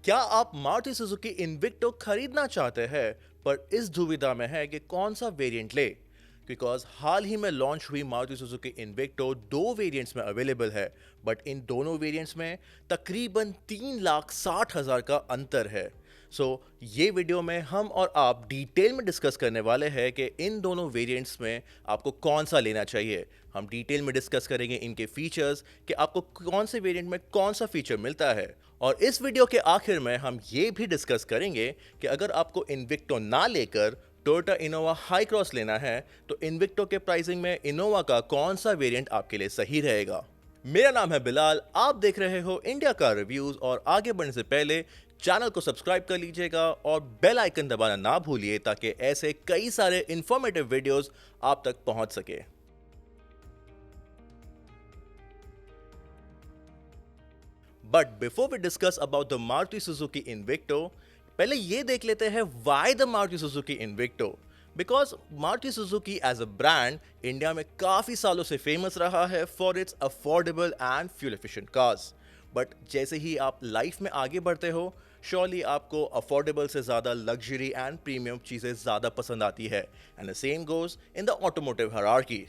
क्या आप Maruti Suzuki Invicto खरीदना चाहते हैं पर इस दुविधा में है कि कौन सा वेरिएंट ले? बिकॉज हाल ही में लॉन्च हुई मारुति सुजुकी इन्विक्टो दो वेरिएंट्स में अवेलेबल है, बट इन दोनों वेरिएंट्स में तकरीबन 3,60,000 का अंतर है। ये वीडियो में हम और आप डिटेल में डिस्कस करने वाले हैं कि इन दोनों वेरिएंट्स में आपको कौन सा लेना चाहिए। हम डिटेल में डिस्कस करेंगे इनके फीचर्स कि आपको कौन से वेरिएंट में कौन सा फीचर मिलता है, और इस वीडियो के आखिर में हम ये भी डिस्कस करेंगे कि अगर आपको इन्विक्टो ना लेकर टोयोटा इनोवा हाई क्रॉस लेना है तो इन्विक्टो के प्राइसिंग में इनोवा का कौन सा वेरिएंट आपके लिए सही रहेगा। मेरा नाम है बिलाल, आप देख रहे हो इंडिया कार रिव्यूज, और आगे बढ़ने से पहले चैनल को सब्सक्राइब कर लीजिएगा और बेल आइकन दबाना ना भूलिए ताकि ऐसे कई सारे इंफॉर्मेटिव वीडियोस आप तक पहुंच सके। But before we discuss about the Maruti Suzuki Invicto, पहले ये देख लेते हैं why the Maruti Suzuki Invicto. Because Maruti Suzuki as a brand India में काफी सालों से फेमस रहा है for its affordable and fuel efficient cars. But जैसे ही आप लाइफ में आगे बढ़ते हो, श्योरली आपको अफोर्डेबल से ज़्यादा लग्जरी एंड प्रीमियम चीज़ें ज़्यादा पसंद आती है, and the same goes in the automotive hierarchy.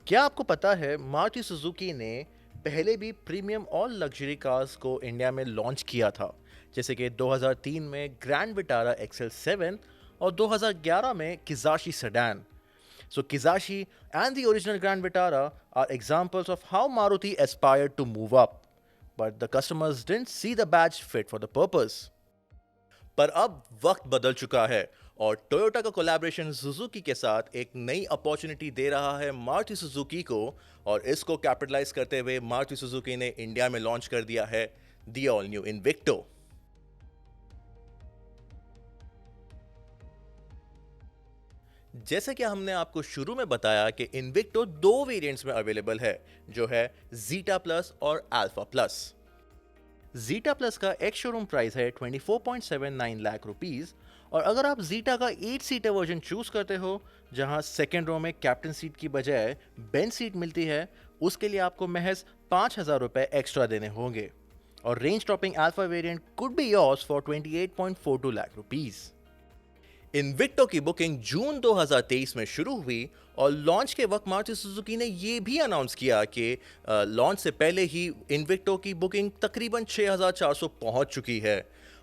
क्या आपको पता है मारुति सुजुकी ने पहले भी प्रीमियम और लग्जरी कार्स को इंडिया में लॉन्च किया था, जैसे कि 2003 में ग्रैंड विटारा XL7 और 2011 में किजाशी sedan. Kizashi and the original Grand Vitara are examples of how Maruti aspired to move up, but the customers didn't see the badge fit for the purpose. पर अब वक्त बदल चुका है और टोयोटा का कोलैबोरेशन सुजुकी के साथ एक नई अपॉर्चुनिटी दे रहा है मारुति सुजुकी को, और इसको कैपिटलाइज करते हुए मारुति सुजुकी ने इंडिया में लॉन्च कर दिया है द ऑल न्यू इन्विक्टो। जैसे कि हमने आपको शुरू में बताया कि इन्विक्टो दो वेरिएंट्स में अवेलेबल है, जो है जीटा प्लस और अल्फा प्लस। जीटा प्लस का एक्स शोरूम प्राइस है 24.79 लाख रुपीस, और अगर आप जीटा का 8 सीटर वर्जन चूज करते हो जहां सेकेंड रो में कैप्टन सीट की बजाय बेंच सीट मिलती है, उसके लिए आपको महज 5,000 रुपए एक्स्ट्रा देने होंगे, और range topping alpha variant could be yours for 28.42 lakh rupees. Invicto की बुकिंग जून 2023 में शुरू हुई, और लॉन्च के वक्त मारुति सुजुकी ने यह भी अनाउंस किया कि लॉन्च से पहले ही इन्विक्टो की बुकिंग तकरीबन 6,400 पहुंच चुकी है।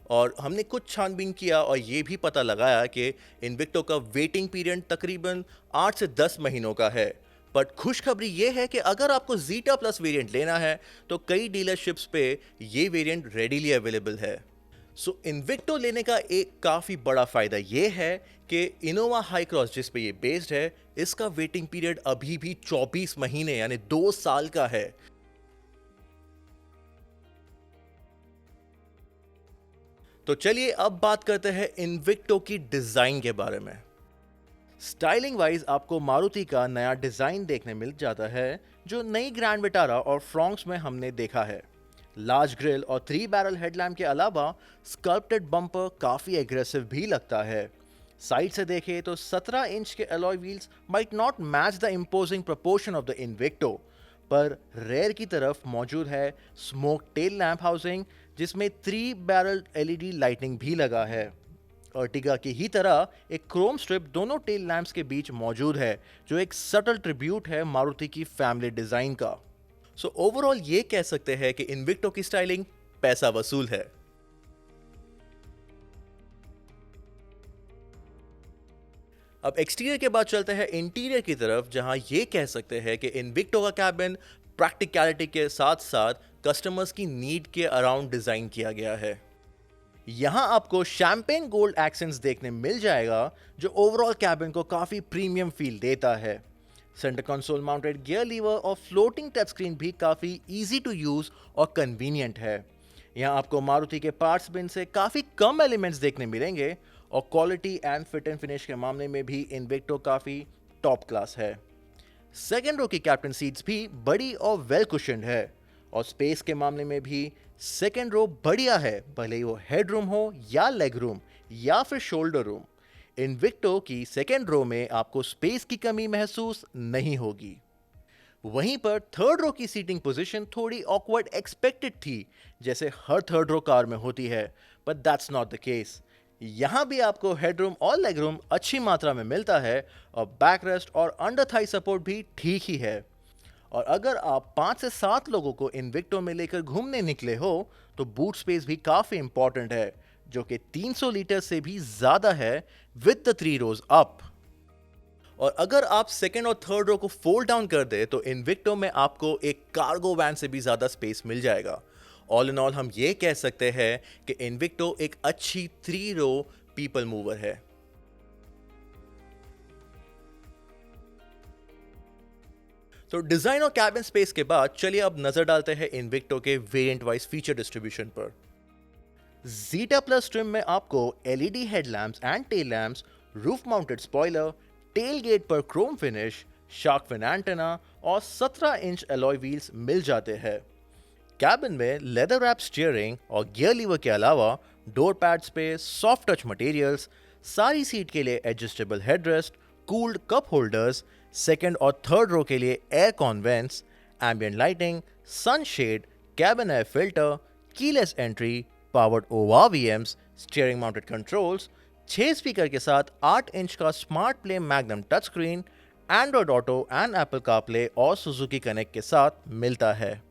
और हमने कुछ छानबीन किया और ये भी पता लगाया कि इन्विक्टो का वेटिंग पीरियड तकरीबन 8 से 10 महीनों का है। बट खुशखबरी ये है कि अगर आपको जीटा प्लस वेरिएंट लेना है तो कई डीलरशिप्स पे ये वेरिएंट रेडीली अवेलेबल है। इन्विक्टो लेने का एक काफ़ी बड़ा फ़ायदा यह है कि इनोवा हाई क्रॉस जिस पे ये बेस्ड है, इसका वेटिंग पीरियड अभी भी 24 महीने यानी 2 साल का है। तो चलिए अब बात करते हैं इन्विक्टो की डिज़ाइन के बारे में। स्टाइलिंग वाइज आपको मारुति का नया डिज़ाइन देखने मिल जाता है, जो नई ग्रैंड विटारा और फ्रॉन्क्स में हमने देखा है। लार्ज ग्रिल और 3 बैरल हेडलैम्प के अलावा स्कल्प्टेड बम्पर काफ़ी एग्रेसिव भी लगता है। साइड से देखें तो 17 इंच के alloy wheels might not match the imposing proportion of the Invicto, पर रेयर की तरफ मौजूद है स्मोक टेल लैम्प हाउसिंग, जिसमें 3 बैरल LED लाइटनिंग भी लगा है। अर्टिगा की ही तरह एक क्रोम स्ट्रिप दोनों टेल लैम्प्स के बीच मौजूद है, जो एक सटल ट्रिब्यूट है मारुति की फैमिली डिज़ाइन का। ओवरऑल ये कह सकते हैं कि इन्विक्टो की स्टाइलिंग पैसा वसूल है। अब एक्सटीरियर के बाद चलते हैं इंटीरियर की तरफ, जहां ये कह सकते हैं कि इन्विक्टो का कैबिन प्रैक्टिकलिटी के साथ साथ कस्टमर्स की नीड के अराउंड डिजाइन किया गया है। यहां आपको शैंपेन गोल्ड एक्सेंट्स देखने मिल जाएगा, जो ओवरऑल कैबिन को काफी प्रीमियम फील देता है। Centre console mounted gear lever और फ्लोटिंग टच स्क्रीन भी काफ़ी इजी टू यूज़ और कन्वीनियंट है। यहाँ आपको मारुति के पार्ट्स बिन से काफ़ी कम एलिमेंट्स देखने मिलेंगे, और quality and fit and finish के मामले में भी इन्विक्टो काफ़ी टॉप क्लास है। सेकेंड रो की कैप्टन सीट्स भी बड़ी और वेल कुशन्ड है, और स्पेस के मामले में भी सेकेंड रो बढ़िया है, भले ही वो हेड रूम हो या लेग रूम या फिर शोल्डर रूम। इन्विक्टो की सेकेंड रो में आपको स्पेस की कमी महसूस नहीं होगी। वहीं पर थर्ड रो की सीटिंग पोजीशन थोड़ी ऑकवर्ड एक्सपेक्टेड थी, जैसे हर थर्ड रो कार में होती है, but that's not the case. यहां भी आपको हेडरूम और लेगरूम अच्छी मात्रा में मिलता है और बैक रेस्ट और अंडर थाई सपोर्ट भी ठीक ही है। और अगर आप 5 से 7 लोगों को इन्विक्टो में लेकर घूमने निकले हो तो बूट स्पेस भी काफी इंपॉर्टेंट है, जो कि 300 लीटर से भी ज्यादा है विद द 3 रोज अप। और अगर आप सेकेंड और थर्ड रो को फोल्ड डाउन कर दे तो इन्विक्टो में आपको एक कार्गो वैन से भी ज्यादा स्पेस मिल जाएगा। ऑल इन ऑल हम ये कह सकते हैं कि इन्विक्टो एक अच्छी 3 रो पीपल मूवर है। तो डिजाइन और कैबिन स्पेस के बाद चलिए अब नजर डालते हैं इन्विक्टो के वेरिएंट वाइज फीचर डिस्ट्रीब्यूशन पर। जीटा प्लस ट्रिम में आपको LED headlamps and tail lamps, roof mounted spoiler, tailgate पर chrome finish, shark fin antenna और 17 इंच अलॉय व्हील्स मिल जाते हैं। कैबिन में लेदर रैप स्टीयरिंग और गियर लीवर के अलावा डोर पैड्स पे सॉफ्ट टच मटेरियल्स, सारी सीट के लिए adjustable headrest, cooled cup holders, second और थर्ड रो के लिए air convents, ambient lighting, sunshade, cabin air filter, keyless entry, powered ORVMs, steering mounted controls, 6 speaker के साथ 8 इंच का smart play magnum touch screen, Android auto and Apple CarPlay और Suzuki connect के साथ मिलता है।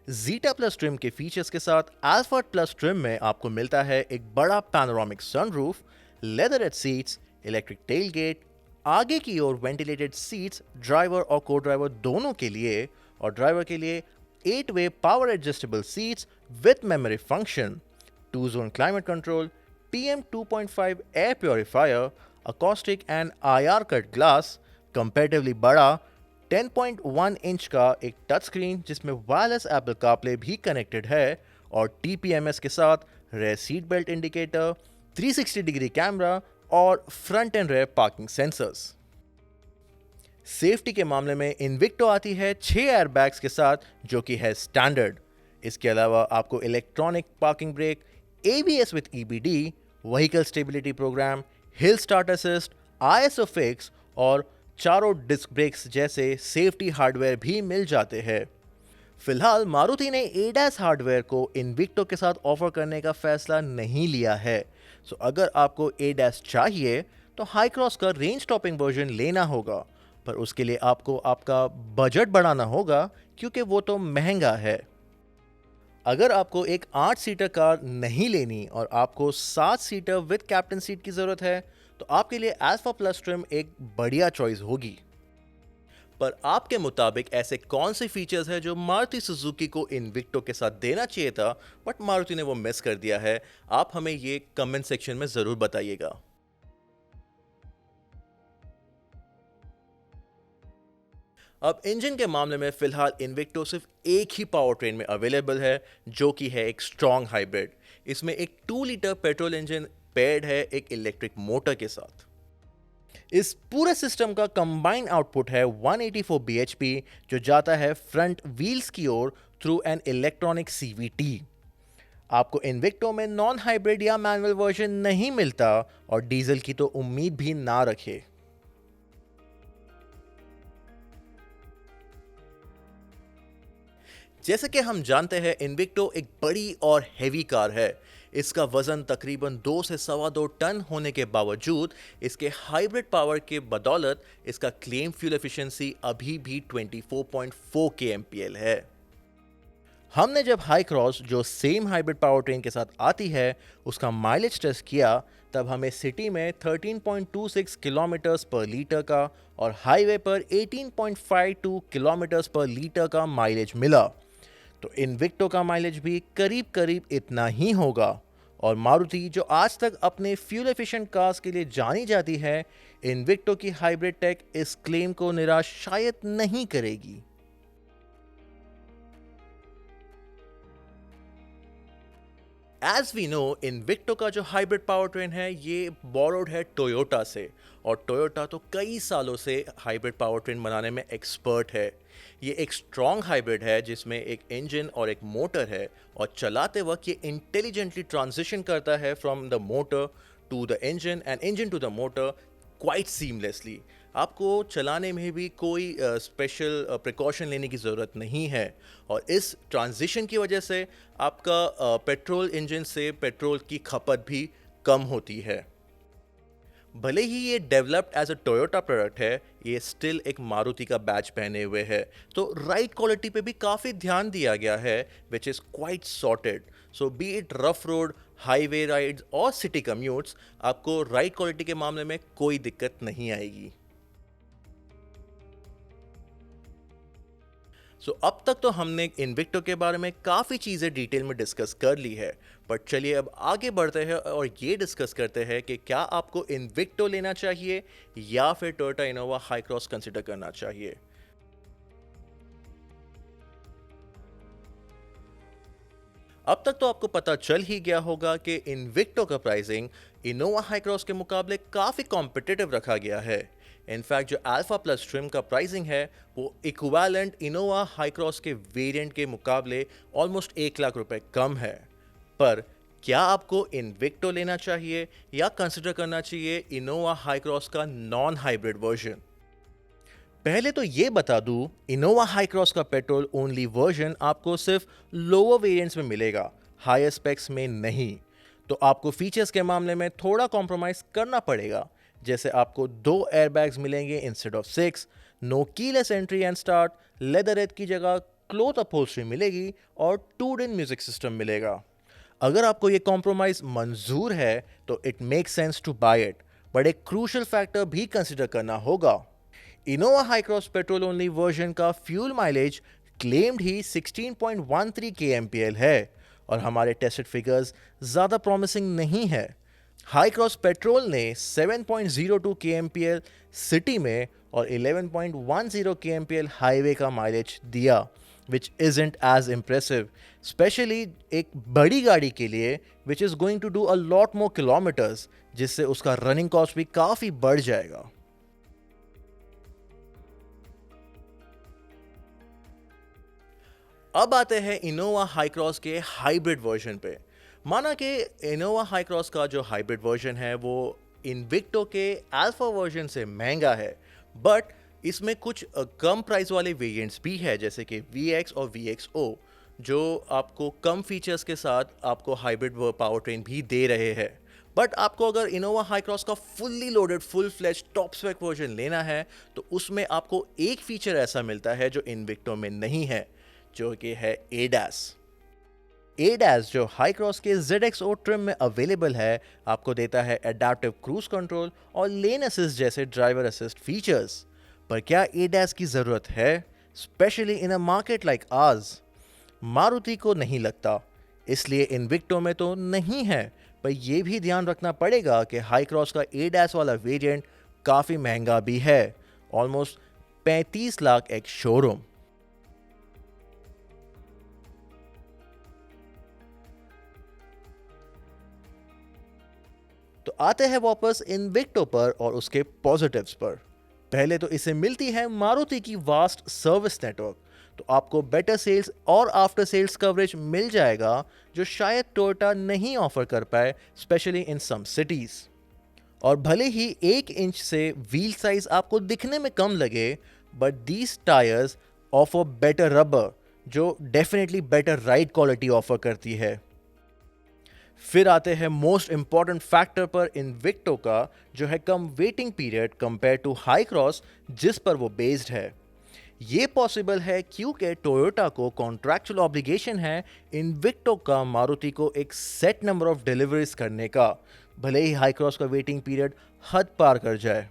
जीटा प्लस ट्रिम के features के साथ एल्फर्ड प्लस ट्रिम में आपको मिलता है एक बड़ा panoramic sunroof, leatherette seats, electric tailgate, आगे की ओर वेंटिलेटेड सीट्स ड्राइवर और को ड्राइवर दोनों के लिए, और ड्राइवर के लिए 8-वे power adjustable seats with memory function, 2-zone climate control, PM 2.5 air purifier, acoustic and IR cut glass, comparatively बड़ा 10.1 इंच का एक टच स्क्रीन जिसमें वायरलेस एप्पल कारप्ले भी कनेक्टेड है, और TPMS के साथ rear seat belt indicator, 360 degree camera और front and rear parking sensors. Safety के मामले में इन्विक्टो आती है 6 एयरबैग्स के साथ, जो कि है स्टैंडर्ड। इसके अलावा आपको electronic parking brake, ABS with EBD, vehicle stability programme, hill start assist, ISO fix और चारों डिस्क ब्रेक्स जैसे सेफ्टी हार्डवेयर भी मिल जाते हैं। फिलहाल मारुति ने ADAS हार्डवेयर को इन्विक्टो के साथ ऑफर करने का फैसला नहीं लिया है, सो अगर आपको ADAS चाहिए तो हाई क्रॉस का रेंज टॉपिंग वर्जन लेना होगा, पर उसके लिए आपको आपका बजट बढ़ाना होगा क्योंकि वो तो महंगा है। अगर आपको एक 8 सीटर कार नहीं लेनी और आपको 7 सीटर विद कैप्टन सीट की जरूरत है तो आपके लिए अल्फा प्लस ट्रिम एक बढ़िया चॉइस होगी। पर आपके मुताबिक ऐसे कौन से फीचर्स हैं जो मारुति सुजुकी को इन्विक्टो के साथ देना चाहिए था बट मारुति ने वो मिस कर दिया है? आप हमें ये कमेंट सेक्शन में जरूर बताइएगा। अब इंजन के मामले में फिलहाल इन्विक्टो सिर्फ एक ही पावर ट्रेन में अवेलेबल है, जो कि है एक स्ट्रॉन्ग हाइब्रिड। इसमें एक 2 लीटर पेट्रोल इंजन पेयर्ड है एक इलेक्ट्रिक मोटर के साथ। इस पूरे सिस्टम का कंबाइंड आउटपुट है 184 bhp, जो जाता है फ्रंट व्हील्स की ओर थ्रू एन इलेक्ट्रॉनिक CVT। आपको इन्विक्टो में नॉन हाइब्रिड या मैनुअल वर्जन नहीं मिलता और डीजल की तो उम्मीद भी ना रखे। जैसे कि हम जानते हैं इन्विक्टो एक बड़ी और हैवी कार है। इसका वजन तकरीबन 2 से 2.25 टन होने के बावजूद इसके हाइब्रिड पावर के बदौलत इसका क्लेम फ्यूल एफिशिएंसी अभी भी 24.4 kmpl है। हमने जब हाई क्रॉस, जो सेम हाइब्रिड पावर ट्रेन के साथ आती है, उसका माइलेज टेस्ट किया, तब हमें सिटी में 13.26 किलोमीटर्स पर लीटर का और हाईवे पर 18.52 किलोमीटर्स पर लीटर का माइलेज मिला। तो इन्विक्टो का माइलेज भी करीब करीब इतना ही होगा, और मारुति जो आज तक अपने फ्यूल एफिशिएंट कार्स के लिए जानी जाती है, इन्विक्टो की हाइब्रिड टेक इस क्लेम को निराश शायद नहीं करेगी। एज वी नो, इन्विक्टो का जो हाइब्रिड पावर ट्रेन है ये बोरोड है टोयोटा से, और टोयोटा तो कई सालों से हाइब्रिड पावर ट्रेन बनाने में एक्सपर्ट है। ये एक स्ट्रॉन्ग हाइब्रिड है जिसमें एक इंजन और एक मोटर है, और चलाते वक्त ये इंटेलिजेंटली ट्रांजिशन करता है from the motor to the engine and engine to the motor quite seamlessly. आपको चलाने में भी कोई स्पेशल प्रिकॉशन लेने की ज़रूरत नहीं है। और इस ट्रांजिशन की वजह से आपका पेट्रोल इंजन से पेट्रोल की खपत भी कम होती है। भले ही ये developed as a Toyota product है, ये स्टिल एक मारुति का बैच पहने हुए है, तो राइड क्वालिटी पे भी काफ़ी ध्यान दिया गया है, which is quite sorted. So B it rough road, highway rides और सिटी कम्यूट्स, आपको राइड क्वालिटी के मामले में कोई दिक्कत नहीं आएगी। अब तक तो हमने इन्विक्टो के बारे में काफ़ी चीज़ें डिटेल में डिस्कस कर ली है, पर चलिए अब आगे बढ़ते हैं और ये डिस्कस करते हैं कि क्या आपको इन्विक्टो लेना चाहिए या फिर Toyota Innova high cross consider करना चाहिए। अब तक तो आपको पता चल ही गया होगा कि इन्विक्टो का प्राइसिंग इनोवा हाई क्रॉस के मुकाबले काफ़ी कॉम्पिटिटिव रखा गया है। इनफैक्ट जो अल्फा प्लस ट्रिम का प्राइसिंग है वो इक्विवेलेंट इनोवा हाई क्रॉस के वेरिएंट के मुकाबले ऑलमोस्ट 1 लाख रुपए कम है। पर क्या आपको इन्विक्टो लेना चाहिए या कंसिडर करना चाहिए इनोवा हाई क्रॉस का नॉन हाइब्रिड वर्जन। पहले तो ये बता दूं, इनोवा हाई क्रॉस का पेट्रोल ओनली वर्जन आपको सिर्फ लोअर वेरिएंट्स में मिलेगा, हायर स्पेक्स में नहीं। तो आपको फीचर्स के मामले में थोड़ा कॉम्प्रोमाइज करना पड़ेगा, जैसे आपको 2 एयरबैग्स मिलेंगे instead of 6, no keyless entry and start, leather red की जगह क्लोथ अपहोल्स्ट्री मिलेगी और 2-in म्यूजिक सिस्टम मिलेगा। अगर आपको ये कॉम्प्रोमाइज मंजूर है तो it make sense to buy it, but एक क्रूशल फैक्टर भी कंसिडर करना होगा। Innova Hycross petrol only version का फ्यूल माइलेज क्लेम्ड ही 16.13 kmpl है और हमारे टेस्टेड फिगर्स ज़्यादा प्रॉमिसिंग नहीं है। हाई क्रॉस पेट्रोल ने 7.02 kmpl सिटी में और 11.10 kmpl हाईवे का माइलेज दिया, which isn't as impressive, specially एक बड़ी गाड़ी के लिए which is going to do a lot more kilometres, जिससे उसका रनिंग कॉस्ट भी काफ़ी बढ़ जाएगा। अब आते हैं इनोवा हाई क्रॉस के हाइब्रिड वर्जन पे। माना कि इनोवा हाई क्रॉस का जो हाइब्रिड वर्जन है वो इन्विक्टो के अल्फा वर्जन से महंगा है, बट इसमें कुछ कम प्राइस वाले वेरिएंट्स भी है, जैसे कि VX और VXO, जो आपको कम फीचर्स के साथ आपको हाइब्रिड पावर ट्रेन भी दे रहे हैं। बट आपको अगर इनोवा हाई क्रॉस का fully loaded full flash top spec version लेना है तो उसमें आपको एक फीचर ऐसा मिलता है जो इन्विक्टो में नहीं है, जो कि है ADAS। ADAS जो हाई क्रॉस के ZXO ट्रिम में अवेलेबल है, आपको देता है एडाप्टिव क्रूज कंट्रोल और लेन असिस्ट जैसे ड्राइवर असिस्ट फीचर्स। पर क्या ADAS की ज़रूरत है, specially in a market like ours? Maruti को नहीं लगता, इसलिए इन्विक्टो में तो नहीं है। पर यह भी ध्यान रखना पड़ेगा कि हाई क्रॉस का ADAS वाला वेरिएंट काफ़ी महंगा भी है, ऑलमोस्ट 35 लाख एक शोरूम। तो आते हैं वापस इन्विक्टो पर और उसके पॉजिटिव्स पर। पहले तो इसे मिलती है मारुति की वास्ट सर्विस नेटवर्क, तो आपको बेटर सेल्स और आफ्टर सेल्स कवरेज मिल जाएगा, जो शायद टोयोटा नहीं ऑफर कर पाए, स्पेशली इन सम सिटीज। और भले ही 1 इंच से व्हील साइज आपको दिखने में कम लगे, but these tyres offer better rubber, जो definitely better ride quality offer करती है। फिर आते हैं मोस्ट इंपॉर्टेंट फैक्टर पर इन्विक्टो का, जो है कम waiting period compare to Hycross, जिस पर वो बेस्ड है। ये पॉसिबल है क्योंकि टोयोटा को कॉन्ट्रैक्चुअल ऑब्लिगेशन है इन्विक्टो का मारुति को एक सेट नंबर ऑफ डिलीवरीज करने का, भले ही हाई क्रॉस का वेटिंग पीरियड हद पार कर जाए।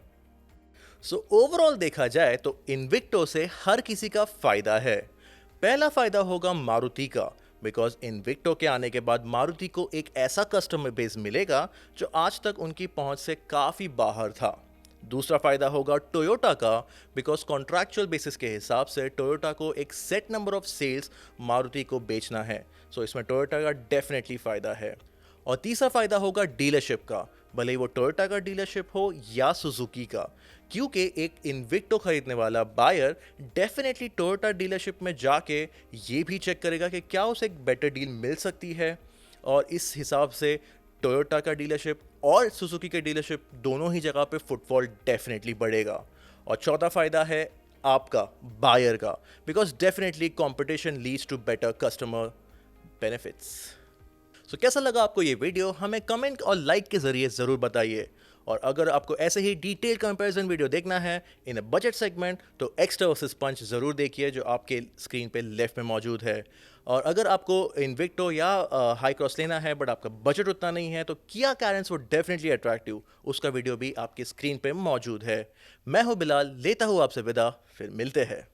सो ओवरऑल देखा जाए तो इन्विक्टो से हर किसी का फायदा है। पहला फायदा होगा मारुति का, बिकॉज इन्विक्टो के आने के बाद मारुति को एक ऐसा कस्टमर बेस मिलेगा जो आज तक उनकी पहुंच से काफ़ी बाहर था। दूसरा फायदा होगा टोयोटा का, बिकॉज कॉन्ट्रैक्चुअल बेसिस के हिसाब से टोयोटा को एक set number of sales Maruti को बेचना है, सो इसमें टोयोटा का डेफिनेटली फ़ायदा है। और तीसरा फायदा होगा डीलरशिप का, भले ही वो टोयोटा का डीलरशिप हो या सुजुकी का, क्योंकि एक इन्विक्टो खरीदने वाला बायर डेफिनेटली टोयोटा डीलरशिप में जाके ये भी चेक करेगा कि क्या उसे एक बेटर डील मिल सकती है, और इस हिसाब से टोयोटा का डीलरशिप और सुजुकी के डीलरशिप दोनों ही जगह पे फुटफॉल डेफिनेटली बढ़ेगा। और चौथा फायदा है आपका, बायर का, because definitely competition leads to better customer benefits. So कैसा लगा आपको ये वीडियो, हमें कमेंट और लाइक के जरिए जरूर बताइए। और अगर आपको ऐसे ही डिटेल कंपैरिजन वीडियो देखना है इन अ बजट सेगमेंट तो एक्स्ट्रा वर्सेस पंच जरूर देखिए जो आपके स्क्रीन पे लेफ्ट में मौजूद है। और अगर आपको इन्विक्टो या हाई क्रॉस लेना है बट आपका बजट उतना नहीं है तो किया कैरेंस वो डेफिनेटली अट्रैक्टिव, उसका वीडियो भी आपकी स्क्रीन पे मौजूद है। मैं हूं बिलाल, लेता हूं आपसे विदा, फिर मिलते हैं।